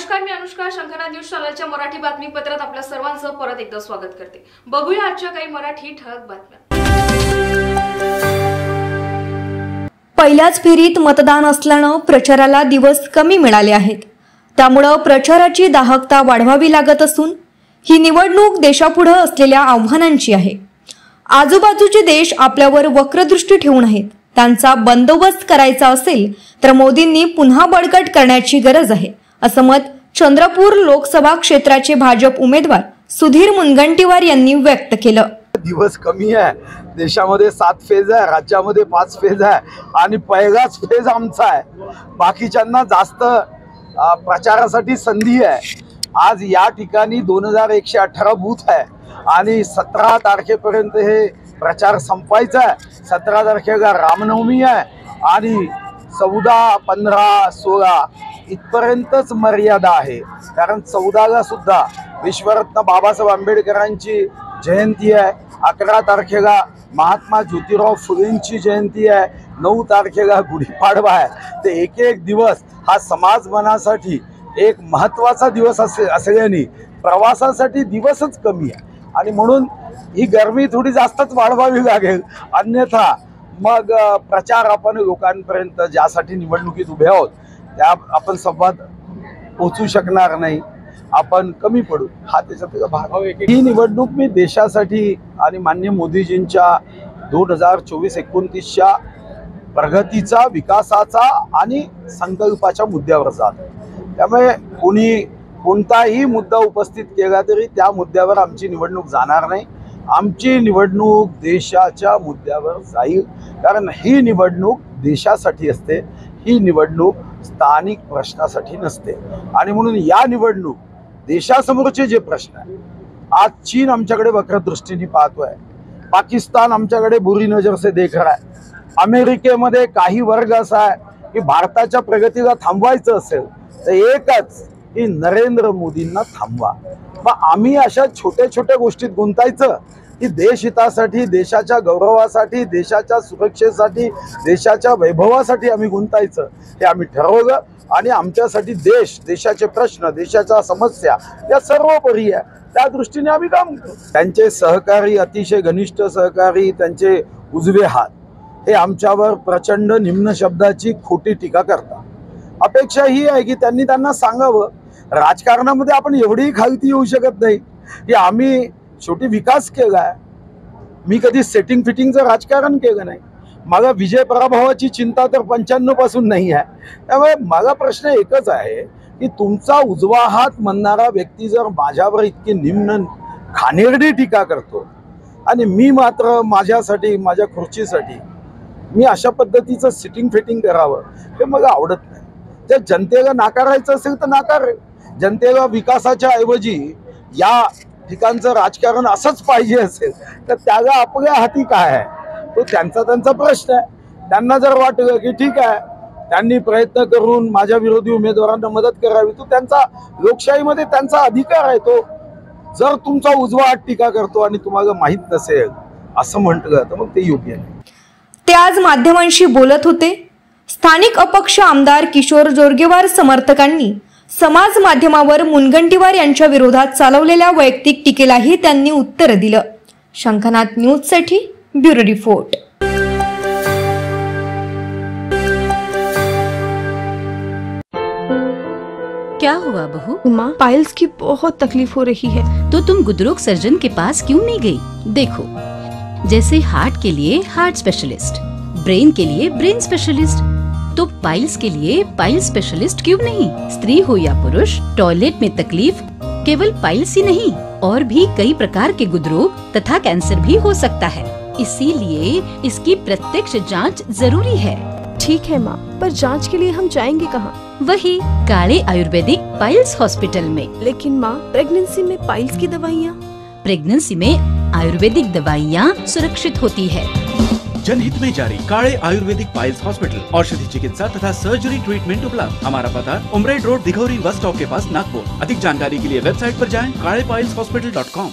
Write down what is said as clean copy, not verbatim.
नमस्कार, मी अनुष्का. शंखनाद न्यूज चॅनलच्या मराठी बातमीपत्रात आपल्या सर्वांचं परत एकदा स्वागत करते. बघूया आजच्या काही मराठी ठळक बातम्या. पहिल्याच फेरीत मतदान असल्यानं प्रचाराला दिवस कमी मिळाले आहेत. त्यामुळे प्रचाराची दाहकता वाढवावी लागत असून ही निवडणूक देशापुढे असलेल्या आव्हानांची आहे. आजूबाजूचे देश आपल्यावर वक्रदृष्टी ठेवून आहेत. त्यांचा बंदोबस्त करायचा असेल तर मोदींनी पुन्हा बळकट करण्याची गरज आहे, असं मत चंद्रपूर लोकसभा क्षेत्राचे भाजप उमेदवार सुधीर मुनगंटीवार यांनी व्यक्त केलं. दिवस कमी आहे. देशामध्ये 7 फेज आहे, राज्यामध्ये 5 फेज आहे आणि पहिलाच फेज आमचा आहे. बाकीच्यांना जास्त प्रचारासाठी संधी आहे. आज या ठिकाणी 2118 बूथ आहे आणि 17 तारखेपर्यंत हे प्रचार संपवायचा आहे. 17 तारखेला रामनवमी आहे आणि 14, 15, 16 इथपर्यंतच मर्यादा आहे. कारण 14ला सुद्धा विश्वरत्न बाबासाहेब आंबेडकरांची जयंती आहे. 11 तारखेला महात्मा ज्योतिराव फुलेंची जयंती आहे. 9 तारखेला गुढीपाडवा आहे. ते एक दिवस हा समाज मनासाठी एक महत्त्वाचा दिवस असल्याने प्रवासासाठी दिवसच कमी आहे आणि म्हणून ही गरमी थोडी जास्तच वाढवावी लागेल. अन्यथा मग प्रचार आपण लोकांपर्यंत ज्यासाठी निवडणुकीत उभे आहोत त्या आपण संवाद पोचू शकणार नाही. आपण कमी पडू. हा त्याचा भाग. ही निवडणूक मी देशासाठी आणि माननीय मोदीजींच्या 2024-29च्या प्रगतीचा, विकासाचा आणि संकल्पाच्या मुद्द्यावर जात. त्यामुळे कोणताही मुद्दा उपस्थित केला तरी त्या मुद्द्यावर आमची निवडणूक जाणार नाही. आमची निवडणूक देशाच्या मुद्द्यावर जाईल. कारण ही निवडणूक देशासाठी असते, ही निवडणूक स्थानिक प्रश्नासाठी नसते. आणि म्हणून या निवडणूक देशासमोरचे जे प्रश्न आहे, आज चीन आमच्याकडे वक्रदृष्टीने पाहतोय, पाकिस्तान आमच्याकडे बुरी नजर से देख रहा है, अमेरिकेमध्ये काही वर्ग असा आहे की भारताच्या प्रगतीला थांबवायचं असेल तर एकच की नरेंद्र मोदींना थांबवा. मग आम्ही अशा छोट्या छोट्या गोष्टीत गुंतायचं की देशहितासाठी, देशाच्या गौरवासाठी, देशाच्या सुरक्षेसाठी, देशाच्या वैभवासाठी आम्ही गुंतायचं हे आम्ही ठरवलं. आणि आमच्यासाठी देशाचे प्रश्न, देशाच्या समस्या या सर्वोपरी आहे. त्या दृष्टीने आम्ही काम करतो. त्यांचे सहकारी, अतिशय घनिष्ठ सहकारी, त्यांचे उजवे हात हे आमच्यावर प्रचंड निम्न शब्दाची खोटी टीका करतात. अपेक्षा ही आहे की त्यांना सांगावं, राजकारणामध्ये आपण एवढीही खालती येऊ शकत नाही की आम्ही शेवटी विकास केलाय. मी कधी सेटिंग फिटिंगचं राजकारण केलं नाही. मला विजय पराभवाची चिंता तर 95 पासून नाही आहे. त्यामुळे मला प्रश्न एकच आहे की तुमचा उजवा हात म्हणणारा व्यक्ती जर माझ्यावर इतकी निम्न घाणेरडी टीका करतो आणि मी मात्र माझ्यासाठी, माझ्या खुर्चीसाठी मी अशा पद्धतीचं सिटिंग फिटिंग करावं हे मला आवडत नाही. जर जनतेला नाकारायचं असेल तर नाकारेल. जनतेला विकासाच्या ऐवजी या ठिकाणचं राजकारण असंच पाहिजे असेल तर त्याला आपल्या हाती काय आहे तो त्यांचा प्रश्न आहे. त्यांना जर वाटलं की ठीक आहे त्यांनी प्रयत्न करून माझ्या विरोधी उमेदवारांना मदत करावी, तो त्यांचा, लोकशाहीमध्ये त्यांचा अधिकार आहे. तो जर तुमचा उजवा हात टीका करतो आणि तुम्हाला माहीत नसेल असं म्हटलं तर मग ते योग्य नाही. ते आज माध्यमांशी बोलत होते. स्थानिक अपक्ष आमदार किशोर जोरगेवार समर्थकांनी समाज माध्यमावर मुनगंटीवार यांच्या विरोधात चालवलेल्या वैयक्तिक टीकेलाही त्यांनी उत्तर दिलं. शंखनाद न्यूजसाठी ब्युरो रिपोर्ट. क्या हुआ बहू? माँ, पाइल्स की बहुत तकलीफ हो रही है. तो तुम गुदरोग सर्जन के पास क्यों नहीं गई? देखो, जैसे हार्ट के लिए हार्ट स्पेशलिस्ट, ब्रेन के लिए ब्रेन स्पेशलिस्ट, तो पाइल्स के लिए पाइल्स स्पेशलिस्ट क्यों नहीं? स्त्री हो या पुरुष, टॉयलेट में तकलीफ केवल पाइल्स ही नहीं और भी कई प्रकार के गुदरोग तथा कैंसर भी हो सकता है. इसीलिए इसकी प्रत्यक्ष जांच जरूरी है. ठीक है माँ, पर जांच के लिए हम जाएंगे कहाँ? वही काले आयुर्वेदिक पाइल्स हॉस्पिटल में. लेकिन माँ, प्रेगनेंसी में पाइल्स की दवाइयाँ? प्रेगनेंसी में आयुर्वेदिक दवाइयाँ सुरक्षित होती है. जनहित में जारी. काले आयुर्वेदिक पाइल्स हॉस्पिटल, औषधि चिकित्सा तथा सर्जरी ट्रीटमेंट उपलब्ध. हमारा पता उमरेड रोड, दिघौरी बस स्टॉप के पास, नागपुर. अधिक जानकारी के लिए वेबसाइट पर जाएं kalepileshhospital.com.